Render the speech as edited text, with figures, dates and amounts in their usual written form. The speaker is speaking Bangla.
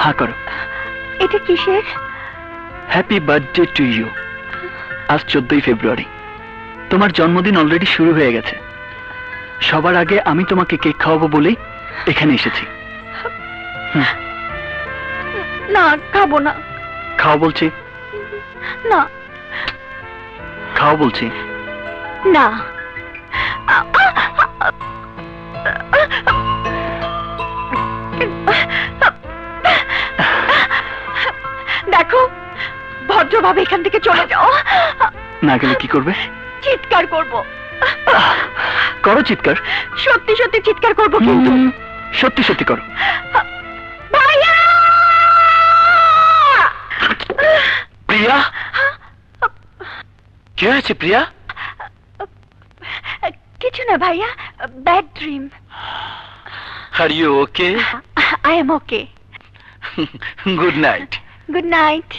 হ্যাঁ করো। এটা কিসের? Happy birthday to you. আজ 14ই ফেব্রুয়ারি। তোমার জন্মদিন অলরেডি শুরু হয়ে গেছে। সবার আগে আমি তোমাকে কেক খাওয়াবো বলেই এখানে এসেছি। না, খাবো না। খাও বলছি। না। খাও বলছি। না। দেখো, ভদ্রভাবে এখান থেকে চলে যাও। না গেলে কি করবে? চিৎকার করব। করো চিৎকার। সত্যি সত্যি চিৎকার করব কিন্তু। সত্যি সত্যি করো। ভাইয়া! প্রিয়া, কি হয়েছে প্রিয়া? কিছু না ভাইয়া, bad dream. Are you okay? I am okay. Good night. Good night.